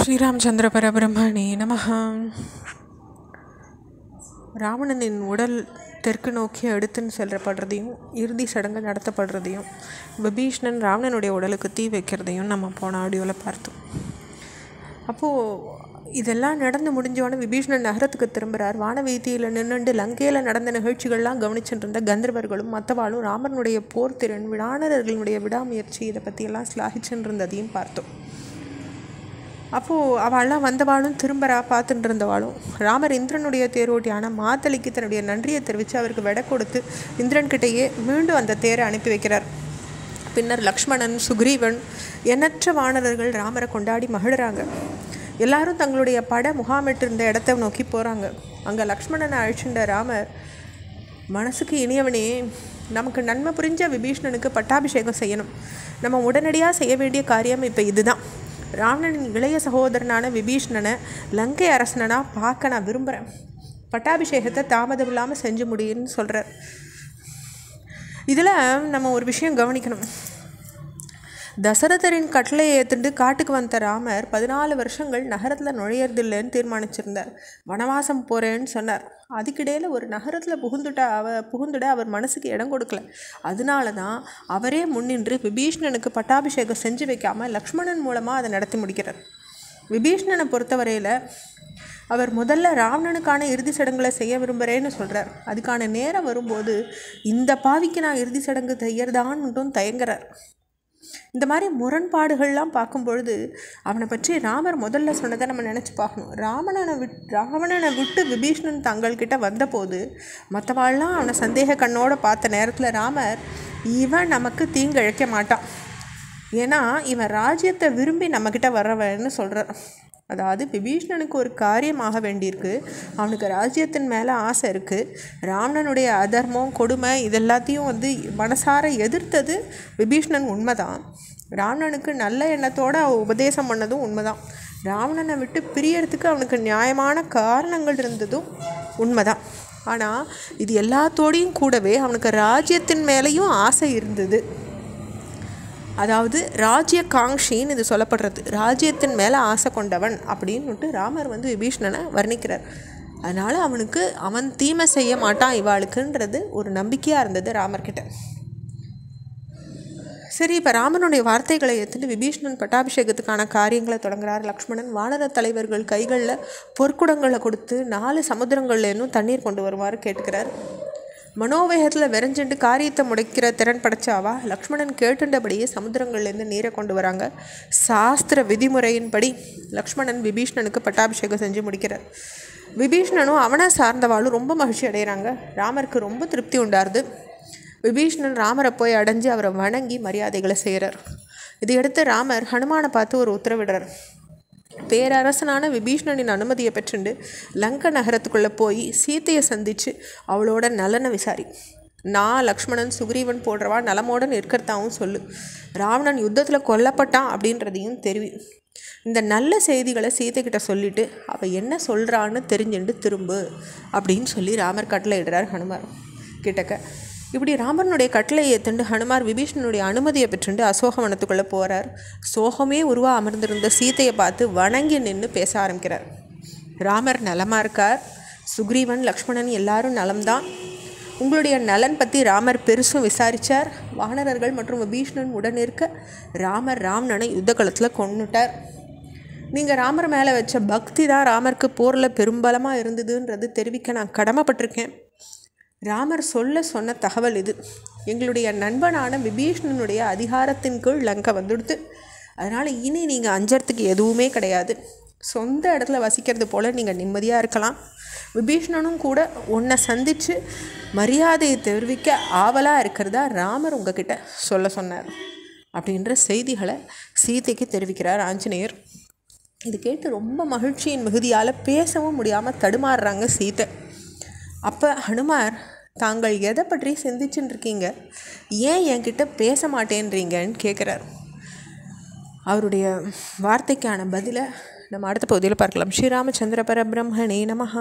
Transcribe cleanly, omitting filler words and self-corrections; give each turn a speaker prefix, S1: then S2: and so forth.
S1: ஸ்ரீராமச்சந்திர பரபிரம்மணே நமஹ. ராவணனின் உடல் தெற்கு நோக்கி எடுத்துன்னு செல்லப்படுறதையும் இறுதி சடங்கு நடத்தப்படுறதையும் விபீஷ்ணன் ராவணனுடைய உடலுக்கு தீ வைக்கிறதையும் நம்ம போன ஆடியோவில் பார்த்தோம். அப்போது இதெல்லாம் நடந்து முடிஞ்சோடனே விபீஷ்ணன் நகரத்துக்கு திரும்புகிறார். வானவீதியில் நின்றுண்டு லங்கையில் நடந்த நிகழ்ச்சிகள்லாம் கவனிச்சுட்டு இருந்த கந்தர்வர்களும் மற்றவாளும் ராமனுடைய போர் திறன், வானரர்களுடைய விடாமுயற்சி, இதை பற்றியெல்லாம் ஸ்லாகிச்சுன்னு இருந்ததையும் பார்த்தோம். அப்போது அவள்லாம் வந்தவாளும் திரும்பரா பார்த்துட்டு இருந்தவாளும் ராமர் இந்திரனுடைய தேரோட்டியான மாத்தளிக்கு தன்னுடைய நன்றியை தெரிவித்து அவருக்கு விடை கொடுத்து இந்திரன்கிட்டையே மீண்டும் அந்த தேரை அனுப்பி வைக்கிறார். பின்னர் லக்ஷ்மணன், சுக்ரீவன், எண்ணற்ற வானரர்கள் ராமரை கொண்டாடி மகிழ்கிறாங்க. எல்லாரும் தங்களுடைய படை முகாமிட்டிருந்த இடத்த நோக்கி போகிறாங்க. அங்கே லக்ஷ்மணனை அழிச்சுட்ட ராமர், மனசுக்கு இனியவனே, நமக்கு நன்மை புரிஞ்ச விபீஷ்ணனுக்கு பட்டாபிஷேகம் செய்யணும். நம்ம உடனடியாக செய்ய வேண்டிய காரியம் இப்போ இதுதான். ராவணனின் இளைய சகோதரனான விபீஷ்ணனை லங்கை அரசனாக பார்க்க நான் விரும்புகிறேன். பட்டாபிஷேகத்தை தாமதம் இல்லாமல் செஞ்சு முடியும்னு சொல்கிறார். இதில் நம்ம ஒரு விஷயம் கவனிக்கணும். தசரதரின் கட்டளையை ஏற்றுண்டு காட்டுக்கு வந்த ராமர் 14 வருஷங்கள் நகரத்தில் நுழையிறதில்லைன்னு தீர்மானிச்சிருந்தார். வனவாசம் போகிறேன்னு சொன்னார். அதுக்கிடையில் ஒரு நகரத்தில் புகுந்துட அவர் மனசுக்கு இடம் கொடுக்கல. அதனால தான் அவரே முன்னின்று விபீஷ்ணனுக்கு பட்டாபிஷேகம் செஞ்சு வைக்காமல் லக்ஷ்மணன் மூலமாக அதை நடத்தி முடிக்கிறார். விபீஷ்ணனை பொறுத்தவரையில் அவர் முதல்ல ராவணனுக்கான இறுதி சடங்குகளை செய்ய விரும்புகிறேன்னு சொல்கிறார். அதுக்கான நேரம் வரும்போது இந்த பாவிக்கு நான் இறுதி சடங்கு செய்யறதான்னுட்டும் தயங்குறார். இந்த மாதிரி முரண்பாடுகள்லாம் பார்க்கும் பொழுது அவனை பற்றி ராமர் முதல்ல சொன்னதை நம்ம நினச்சி பார்க்கணும். ராவணனை விட்டு விபீஷ்ணன் தங்கள்கிட்ட வந்தபோது மற்றவாள்லாம் அவனை சந்தேக கண்ணோடு பார்த்த நேரத்தில் ராமர், இவன் நமக்கு தீங்கு இழைக்க மாட்டான், ஏன்னா இவன் ராஜ்யத்தை விரும்பி நம்மக்கிட்ட வர்றவன்னு சொல்கிறார். அதாவது விபீஷ்ணனுக்கு ஒரு காரியமாக வேண்டியிருக்கு, அவனுக்கு ராஜ்யத்தின் மேலே ஆசை இருக்குது. ராவணனுடைய அதர்மம், கொடுமை இதெல்லாத்தையும் மனசார எதிர்த்தது விபீஷ்ணன் உண்மைதான். ராவணனுக்கு நல்ல எண்ணத்தோடு உபதேசம் பண்ணதும் உண்மைதான். ராவணனை விட்டு பிரியறதுக்கு அவனுக்கு நியாயமான காரணங்கள் இருந்ததும் உண்மைதான். ஆனால் இது எல்லாத்தோடையும் கூடவே அவனுக்கு ராஜ்யத்தின் மேலேயும் ஆசை இருந்தது. அதாவது ராஜ்ய காங்ஷின்னு இது சொல்லப்படுறது. ராஜ்யத்தின் மேலே ஆசை கொண்டவன் அப்படின்னுட்டு ராமர் விபீஷ்ணனை வர்ணிக்கிறார். அதனால் அவன் தீமை செய்ய மாட்டான் இவாளுக்குன்றது ஒரு நம்பிக்கையாக இருந்தது ராமர்கிட்ட. சரி, இப்போ ராமனுடைய வார்த்தைகளை எடுத்துட்டு விபீஷ்ணன் பட்டாபிஷேகத்துக்கான காரியங்களை தொடங்குறார். லக்ஷ்மணன் வானர தலைவர்கள் கைகளில் பொற்குடங்களை கொடுத்து 4 சமுத்திரங்கள்லேருந்தும் தண்ணீர் கொண்டு வருமாறு கேட்டுக்கிறார். மனோவேகத்தில் விரைஞ்சுட்டு காரியத்தை முடைக்கிற திறன் படைச்சாவா லக்ஷ்மணன் கேட்டுண்டபடியே சமுத்திரங்கள்லேருந்து நீரை கொண்டு வராங்க. சாஸ்திர விதிமுறையின்படி லக்ஷ்மணன் விபீஷ்ணனுக்கு பட்டாபிஷேகம் செஞ்சு முடிக்கிறார். விபீஷ்ணனும் அவனை சார்ந்தவாளும் ரொம்ப மகிழ்ச்சி அடைகிறாங்க. ராமருக்கு ரொம்ப திருப்தி உண்டாருது. விபீஷ்ணன் ராமரை போய் அடைஞ்சு அவரை வணங்கி மரியாதைகளை செய்கிறார். இதையடுத்து ராமர் ஹனுமானை பார்த்து ஒரு உத்தரவிடுறார். பேரரசனான விபீஷ்ணனின் அனுமதியை பெற்றுண்டு லங்கை நகரத்துக்குள்ளே போய் சீத்தையை சந்தித்து அவளோட நலனை விசாரி. நான், லக்ஷ்மணன், சுக்ரீவன் போன்றவா நலமோடு இருக்கிறதாவும் சொல்லு. ராவணன் யுத்தத்தில் கொல்லப்பட்டான் அப்படின்றதையும் தெரிவி. இந்த நல்ல செய்திகளை சீத்தைக்கிட்ட சொல்லிவிட்டு அவள் என்ன சொல்கிறான்னு தெரிஞ்சுட்டு திரும்பு அப்படின்னு சொல்லி ராமர் கட்டளை இடுறார் ஹனுமார் கிட்டக்க. இப்படி ராமனுடைய கட்டளை ஏற்றுண்டு ஹனுமார் விபீஷ்ணனுடைய அனுமதியை பெற்றுண்டு அசோகவனத்துக்குள்ளே போகிறார். சோகமே உருவா அமர்ந்திருந்த சீத்தையை பார்த்து வணங்கி நின்று பேச ஆரம்பிக்கிறார். ராமர் நலமாக இருக்கார், சுக்ரீவன், லக்ஷ்மணன் எல்லாரும் நலம்தான். உங்களுடைய நலன் பற்றி ராமர் பெருசும் விசாரித்தார். வானரர்கள் மற்றும் விபீஷ்ணன் உடன் இருக்க ராமர் ராவணனை யுத்த களத்தில் கொன்னுட்டார். நீங்கள் ராமர் மேலே வச்ச பக்தி தான் ராமருக்கு போரில் பெரும்பலமாக இருந்ததுன்றது தெரிவிக்க நான் கடமைப்பட்டிருக்கேன். ராமர் சொன்ன தகவல் இது. எங்களுடைய நண்பனான விபீஷ்ணனுடைய அதிகாரத்தின் கீழ் லங்கை வந்துடுது. அதனால் இனி நீங்கள் அஞ்சறதுக்கு எதுவுமே கிடையாது. சொந்த இடத்துல வசிக்கிறது போல் நீங்கள் நிம்மதியாக இருக்கலாம். விபீஷ்ணனும் கூட உன்னை சந்தித்து மரியாதையை தெரிவிக்க ஆவலாக இருக்கிறதா ராமர் உங்ககிட்ட சொன்னார் அப்படின்ற செய்திகளை சீதைக்கு தெரிவிக்கிறார் ஆஞ்சநேயர். இது கேட்டு ரொம்ப மகிழ்ச்சியின் மிகுதியால் பேசவும் முடியாமல் தடுமாறுறாங்க சீதை. அப்போ ஹனுமார், தாங்கள் எதை பற்றி சிந்திச்சுட்டு இருக்கீங்க, ஏன் என்கிட்ட பேச மாட்டேன்றீங்கன்னு கேட்குறார். அவருடைய வார்த்தைக்கான பதிலை நம்ம அடுத்த பகுதியில் பார்க்கலாம். ஸ்ரீராமச்சந்திர பரபிரம்மணே நமஹ.